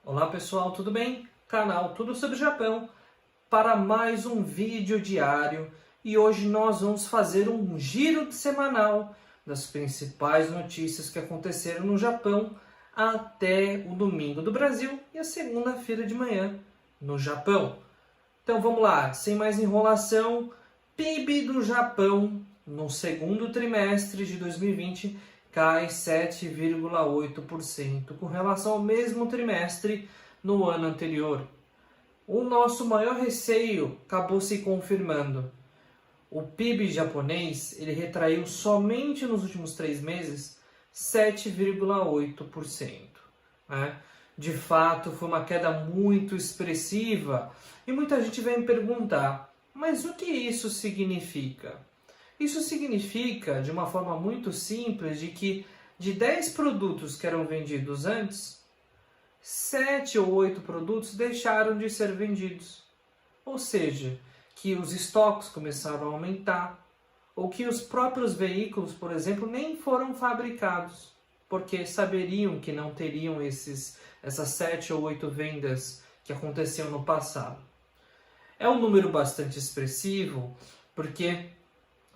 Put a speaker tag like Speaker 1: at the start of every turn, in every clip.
Speaker 1: Olá pessoal, tudo bem? Canal Tudo sobre Japão para mais um vídeo diário e hoje nós vamos fazer um giro semanal das principais notícias que aconteceram no Japão até o domingo do Brasil e a segunda-feira de manhã no Japão. Então vamos lá, sem mais enrolação, PIB do Japão no segundo trimestre de 2020 cai 7,8% com relação ao mesmo trimestre no ano anterior. O nosso maior receio acabou se confirmando. O PIB japonês ele retraiu somente nos últimos 3 meses 7,8%. Né? De fato, foi uma queda muito expressiva e muita gente vem me perguntar, mas o que isso significa? Isso significa, de uma forma muito simples, de que de 10 produtos que eram vendidos antes, 7 ou 8 produtos deixaram de ser vendidos. Ou seja, que os estoques começaram a aumentar, ou que os próprios veículos, por exemplo, nem foram fabricados, porque saberiam que não teriam essas 7 ou 8 vendas que aconteciam no passado. É um número bastante expressivo, porque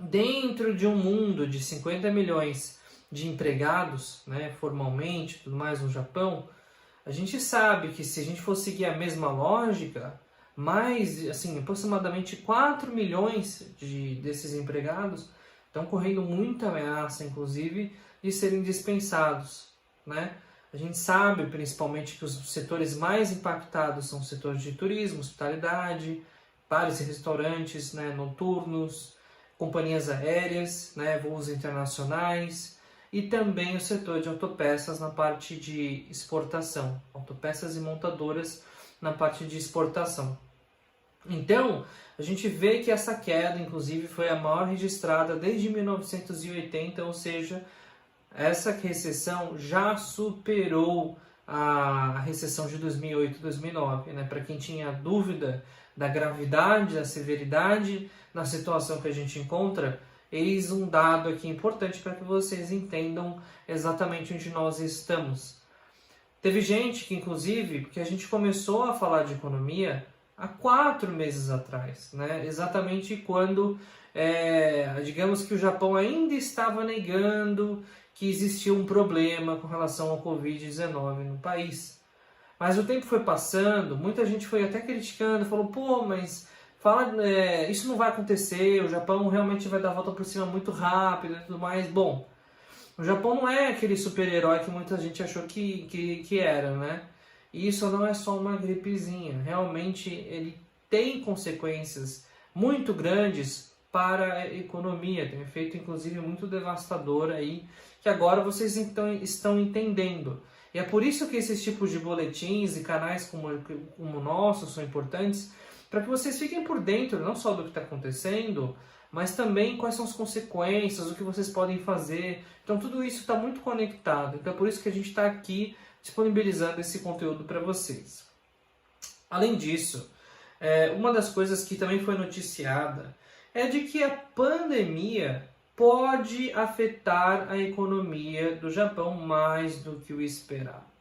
Speaker 1: dentro de um mundo de 50 milhões de empregados, né, formalmente, tudo mais no Japão, a gente sabe que se a gente for seguir a mesma lógica, mais, assim, aproximadamente 4 milhões desses empregados estão correndo muita ameaça, inclusive, de serem dispensados, né? A gente sabe, principalmente, que os setores mais impactados são os setores de turismo, hospitalidade, bares e restaurantes, né, noturnos, companhias aéreas, né, voos internacionais e também o setor de autopeças na parte de exportação, autopeças e montadoras na parte de exportação. Então, a gente vê que essa queda, inclusive, foi a maior registrada desde 1980, ou seja, essa recessão já superou a recessão de 2008 e 2009. Né? Para quem tinha dúvida da gravidade, da severidade na situação que a gente encontra, eis um dado aqui importante para que vocês entendam exatamente onde nós estamos. Teve gente que, inclusive, porque a gente começou a falar de economia há 4 meses atrás, né? Exatamente quando, digamos que o Japão ainda estava negando que existia um problema com relação ao Covid-19 no país. Mas o tempo foi passando, muita gente foi até criticando, falou, pô, mas isso não vai acontecer, o Japão realmente vai dar a volta por cima muito rápido e tudo mais. Bom, o Japão não é aquele super-herói que muita gente achou que era, né? E isso não é só uma gripezinha, realmente ele tem consequências muito grandes para a economia, tem um efeito inclusive muito devastador aí, que agora vocês então estão entendendo. E é por isso que esses tipos de boletins e canais como o nosso são importantes, para que vocês fiquem por dentro não só do que está acontecendo, mas também quais são as consequências, o que vocês podem fazer. Então tudo isso está muito conectado, então é por isso que a gente está aqui disponibilizando esse conteúdo para vocês. Além disso, uma das coisas que também foi noticiada é de que a pandemia pode afetar a economia do Japão mais do que o esperado.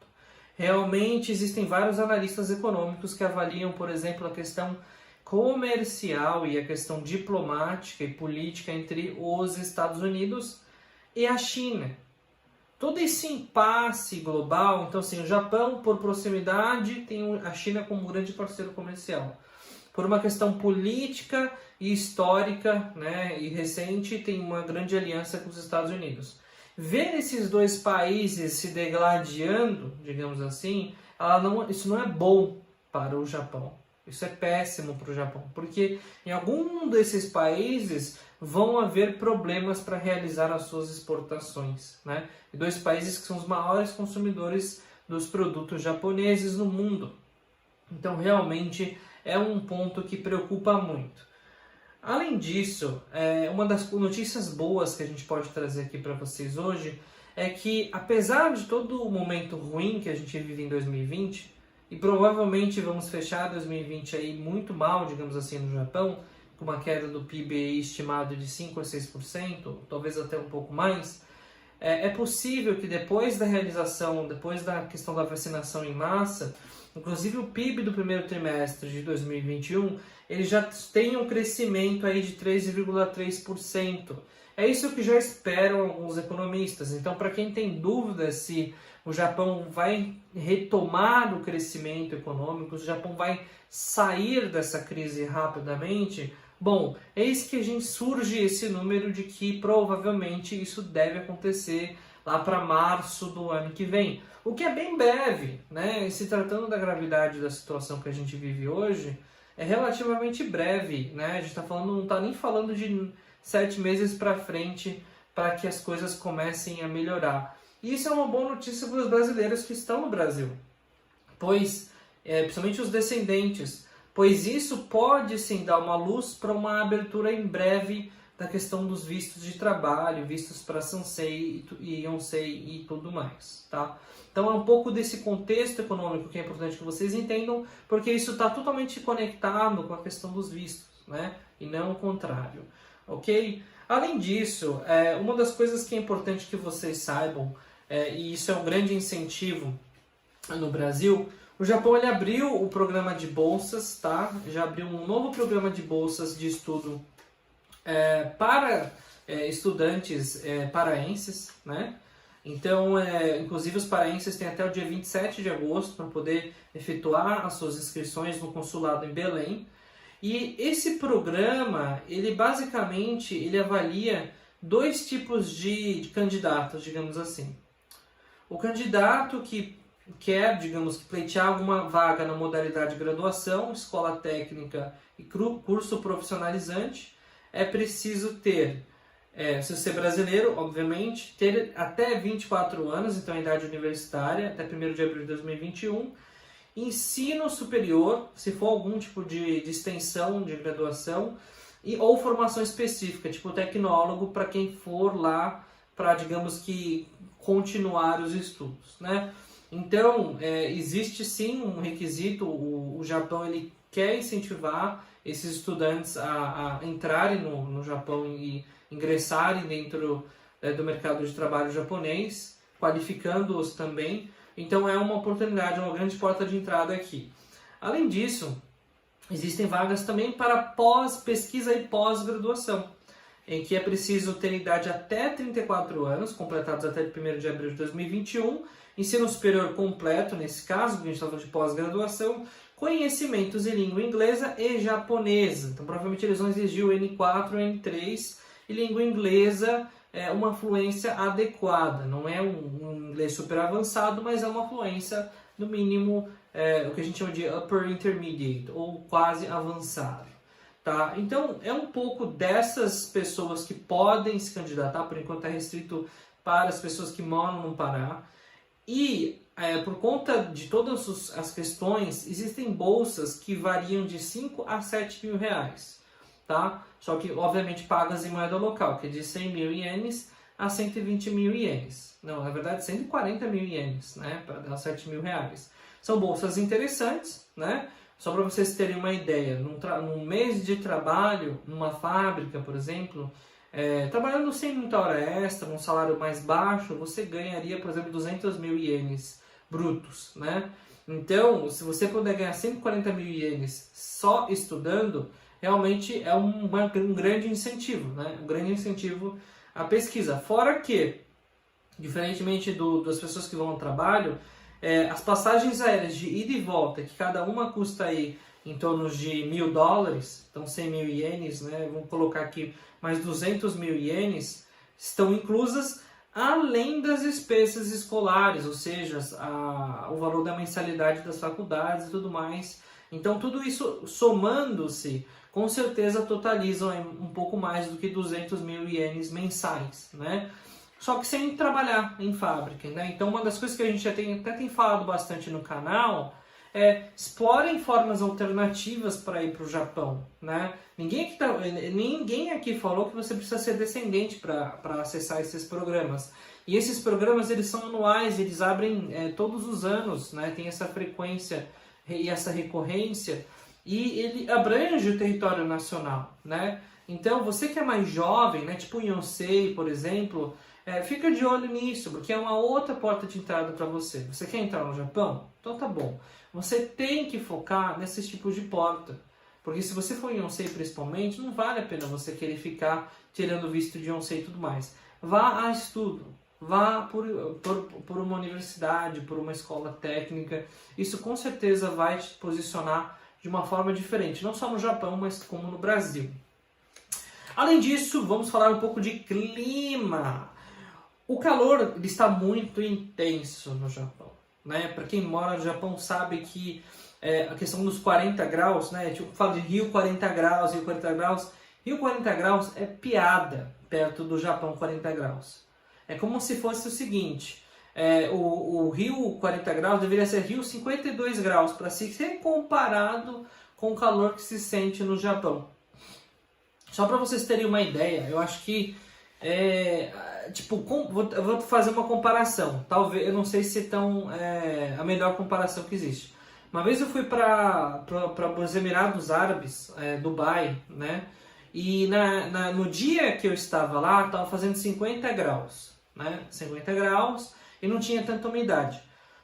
Speaker 1: Realmente existem vários analistas econômicos que avaliam, por exemplo, a questão comercial e a questão diplomática e política entre os Estados Unidos e a China. Todo esse impasse global, então assim, o Japão, por proximidade, tem a China como grande parceiro comercial. Por uma questão política e histórica, né, e recente, tem uma grande aliança com os Estados Unidos. Ver esses dois países se degladiando, digamos assim, isso não é bom para o Japão. Isso é péssimo para o Japão, porque em algum desses países vão haver problemas para realizar as suas exportações, né? E dois países que são os maiores consumidores dos produtos japoneses no mundo. Então, realmente, é um ponto que preocupa muito. Além disso, uma das notícias boas que a gente pode trazer aqui para vocês hoje é que, apesar de todo o momento ruim que a gente vive em 2020, e provavelmente vamos fechar 2020 aí muito mal, digamos assim, no Japão, com uma queda do PIB estimado de 5 a 6%, talvez até um pouco mais, é possível que depois da realização, depois da questão da vacinação em massa, inclusive o PIB do primeiro trimestre de 2021, ele já tenha um crescimento aí de 3,3%. É isso que já esperam alguns economistas. Então, para quem tem dúvida se o Japão vai retomar o crescimento econômico, se o Japão vai sair dessa crise rapidamente, bom, eis que a gente surge esse número de que provavelmente isso deve acontecer lá para março do ano que vem. O que é bem breve, né? E se tratando da gravidade da situação que a gente vive hoje, é relativamente breve, né? A gente não está nem falando de 7 meses para frente para que as coisas comecem a melhorar. E isso é uma boa notícia para os brasileiros que estão no Brasil, pois, principalmente os descendentes, pois isso pode sim dar uma luz para uma abertura em breve da questão dos vistos de trabalho, vistos para Sansei e Yonsei e tudo mais, tá? Então é um pouco desse contexto econômico que é importante que vocês entendam, porque isso está totalmente conectado com a questão dos vistos, né? E não o contrário, ok? Além disso, uma das coisas que é importante que vocês saibam, e isso é um grande incentivo no Brasil, o Japão ele abriu o programa de bolsas, tá? Já abriu um novo programa de bolsas de estudo para estudantes paraenses, né? Então, inclusive os paraenses têm até o dia 27 de agosto para poder efetuar as suas inscrições no consulado em Belém. E esse programa, ele basicamente ele avalia 2 tipos de candidatos, digamos assim. O candidato que quer, digamos, pleitear alguma vaga na modalidade graduação, escola técnica e curso profissionalizante, é preciso ter, se você é brasileiro, obviamente, ter até 24 anos, então a idade universitária, até 1º de abril de 2021, ensino superior, se for algum tipo de extensão de graduação, ou formação específica, tipo tecnólogo, para quem for lá para, digamos que, continuar os estudos, né? Então, existe sim um requisito, o Japão ele quer incentivar esses estudantes a entrarem no Japão e ingressarem dentro do mercado de trabalho japonês, qualificando-os também. Então é uma oportunidade, uma grande porta de entrada aqui. Além disso, existem vagas também para pesquisa e pós-graduação, em que é preciso ter idade até 34 anos, completados até 1º de abril de 2021, ensino superior completo, nesse caso, porque a gente está falando de pós-graduação, conhecimentos em língua inglesa e japonesa. Então, provavelmente eles vão exigir o N4 ou N3, e língua inglesa é uma fluência adequada. Não é um inglês super avançado, mas é uma fluência, no mínimo, o que a gente chama de upper intermediate, ou quase avançado. Tá? Então, é um pouco dessas pessoas que podem se candidatar, por enquanto é restrito para as pessoas que moram no Pará. E, por conta de todas as questões, existem bolsas que variam de 5 a 7 mil reais. Tá? Só que, obviamente, pagas em moeda local, que é de 100 mil ienes a 120 mil ienes. Não, na verdade, 140 mil ienes, né? Para dar 7 mil reais. São bolsas interessantes, né? Só para vocês terem uma ideia, num mês de trabalho, numa fábrica, por exemplo, trabalhando sem muita hora extra, num salário mais baixo, você ganharia, por exemplo, 200 mil ienes brutos, né? Então, se você puder ganhar 140 mil ienes só estudando, realmente é um grande incentivo, né? Um grande incentivo à pesquisa. Fora que, diferentemente das pessoas que vão ao trabalho, as passagens aéreas de ida e volta, que cada uma custa aí em torno de $1.000, então 100 mil ienes, né? Vamos colocar aqui mais 200 mil ienes, estão inclusas além das despesas escolares, ou seja, o valor da mensalidade das faculdades e tudo mais. Então tudo isso somando-se, com certeza totalizam um pouco mais do que 200 mil ienes mensais, né? Só que sem trabalhar em fábrica, né? Então uma das coisas que a gente até tem falado bastante no canal é explorem formas alternativas para ir para o Japão, né? Ninguém aqui falou que você precisa ser descendente para acessar esses programas. E esses programas eles são anuais, eles abrem todos os anos, né? Tem essa frequência e essa recorrência, e ele abrange o território nacional, né? Então você que é mais jovem, né? Tipo o Yonsei, por exemplo, Fica de olho nisso, porque é uma outra porta de entrada para você. Você quer entrar no Japão? Então tá bom. Você tem que focar nesses tipos de porta. Porque se você for em Yonsei principalmente, não vale a pena você querer ficar tirando visto de Yonsei e tudo mais. Vá a estudo. Vá por uma universidade, por uma escola técnica. Isso com certeza vai te posicionar de uma forma diferente. Não só no Japão, mas como no Brasil. Além disso, vamos falar um pouco de clima. O calor está muito intenso no Japão, né? Para quem mora no Japão sabe que a questão dos 40 graus, né? Tipo, fala de Rio 40 graus, Rio 40 graus. Rio 40 graus é piada perto do Japão 40 graus. É como se fosse o seguinte, o Rio 40 graus deveria ser Rio 52 graus para ser comparado com o calor que se sente no Japão. Só para vocês terem uma ideia, eu acho que eu vou fazer uma comparação. Talvez, eu não sei se é a melhor comparação que existe. Uma vez eu fui para os Emirados Árabes, Dubai, né? E no dia que eu estava lá, estava fazendo 50 graus, né? 50 graus e não tinha tanta umidade.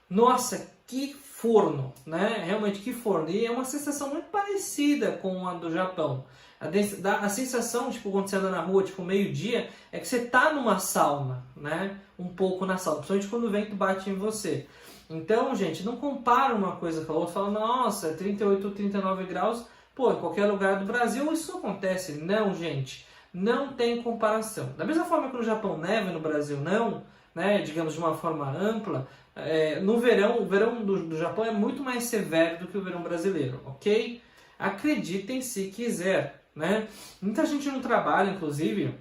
Speaker 1: Nossa, que forno, né? Realmente que forno. E é uma sensação muito parecida com a do Japão. A sensação, tipo, quando você anda na rua, tipo, meio-dia, é que você tá numa sauna, né? Um pouco na sauna, principalmente quando o vento bate em você. Então, gente, não compara uma coisa com a outra. Fala, nossa, 38, 39 graus, pô, em qualquer lugar do Brasil isso acontece. Não, gente, não tem comparação. Da mesma forma que no Japão neva e no Brasil não, né? Digamos de uma forma ampla, no verão, o verão do Japão é muito mais severo do que o verão brasileiro, ok? Acreditem se quiser. Né? Muita gente não trabalha, inclusive,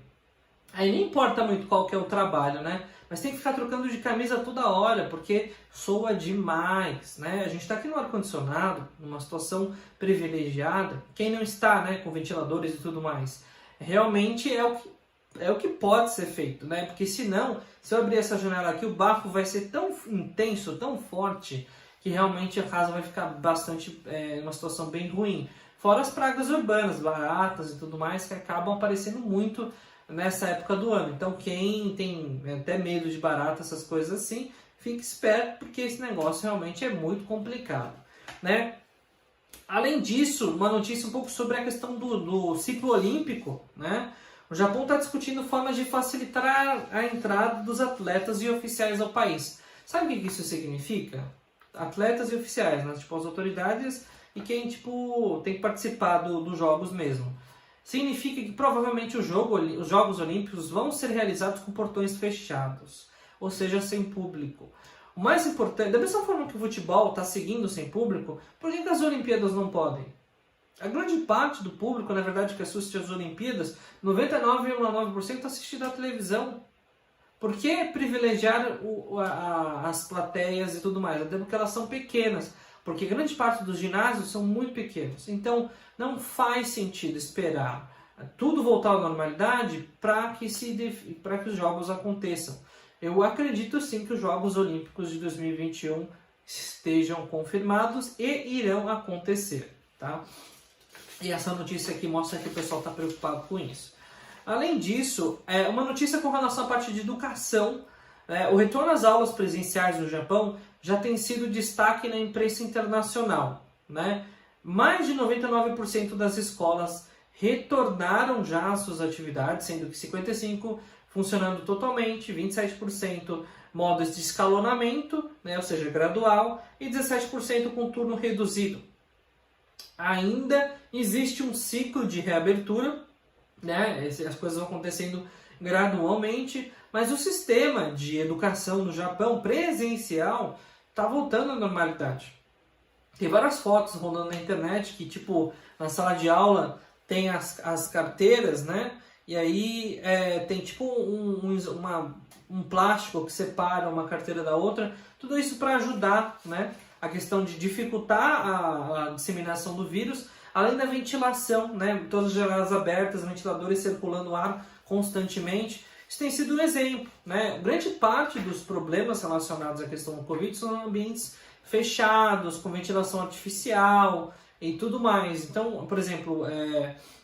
Speaker 1: aí nem importa muito qual que é o trabalho, né? Mas tem que ficar trocando de camisa toda hora, porque soa demais, né? A gente está aqui no ar-condicionado, numa situação privilegiada, quem não está, né, com ventiladores e tudo mais, realmente é o que pode ser feito, né? Porque senão, se eu abrir essa janela aqui, o bafo vai ser tão intenso, tão forte, que realmente a casa vai ficar bastante, uma situação bem ruim. Fora as pragas urbanas, baratas e tudo mais, que acabam aparecendo muito nessa época do ano. Então quem tem até medo de barata, essas coisas assim, fique esperto, porque esse negócio realmente é muito complicado, né? Além disso, uma notícia um pouco sobre a questão do ciclo olímpico, né? O Japão está discutindo formas de facilitar a entrada dos atletas e oficiais ao país. Sabe o que isso significa? Atletas e oficiais, né? Tipo, as autoridades e quem tipo, tem que participar dos jogos mesmo. Significa que provavelmente os Jogos Olímpicos vão ser realizados com portões fechados, ou seja, sem público. O mais importante, da mesma forma que o futebol está seguindo sem público, por que as Olimpíadas não podem? A grande parte do público, na verdade, que assiste às Olimpíadas, 99,9% assiste na televisão. Por que privilegiar as plateias e tudo mais? Até porque elas são pequenas. Porque grande parte dos ginásios são muito pequenos. Então, não faz sentido esperar tudo voltar à normalidade para que os jogos aconteçam. Eu acredito sim que os Jogos Olímpicos de 2021 estejam confirmados e irão acontecer. Tá? E essa notícia aqui mostra que o pessoal está preocupado com isso. Além disso, uma notícia com relação à parte de educação. O retorno às aulas presenciais no Japão já tem sido destaque na imprensa internacional, né? Mais de 99% das escolas retornaram já às suas atividades, sendo que 55% funcionando totalmente, 27% modos de escalonamento, né? Ou seja, gradual, e 17% com turno reduzido. Ainda existe um ciclo de reabertura, né? As coisas vão acontecendo gradualmente, mas o sistema de educação no Japão presencial está voltando à normalidade. Tem várias fotos rolando na internet que, tipo, na sala de aula tem as carteiras, né? E aí tem tipo um plástico que separa uma carteira da outra. Tudo isso para ajudar, né? A questão de dificultar a disseminação do vírus, além da ventilação, né? Todas as janelas abertas, ventiladores circulando ar constantemente. Isso tem sido um exemplo, né? Grande parte dos problemas relacionados à questão do Covid são ambientes fechados, com ventilação artificial e tudo mais. Então, por exemplo,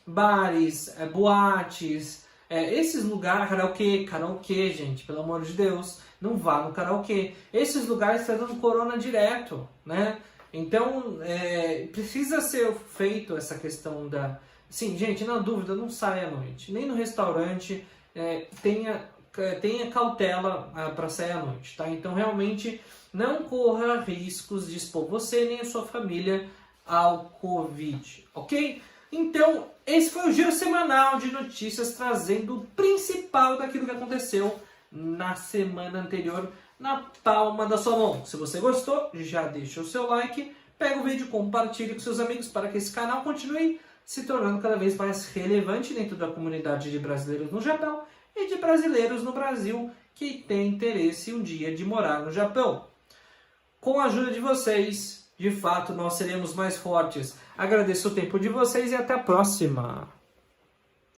Speaker 1: bares, boates, Esses lugares, karaokê, gente, pelo amor de Deus, não vá no karaokê. Esses lugares estão dando corona direto, né? Então, precisa ser feito essa questão da... Sim, gente, na dúvida, não saia à noite. Nem no restaurante, tenha cautela para sair à noite, tá? Então, realmente, não corra riscos de expor você nem a sua família ao Covid, ok? Então, esse foi o giro semanal de notícias trazendo o principal daquilo que aconteceu na semana anterior na palma da sua mão. Se você gostou, já deixa o seu like, pega o vídeo, compartilhe com seus amigos para que esse canal continue se tornando cada vez mais relevante dentro da comunidade de brasileiros no Japão e de brasileiros no Brasil que tem interesse um dia de morar no Japão. Com a ajuda de vocês, de fato, nós seremos mais fortes. Agradeço o tempo de vocês e até a próxima!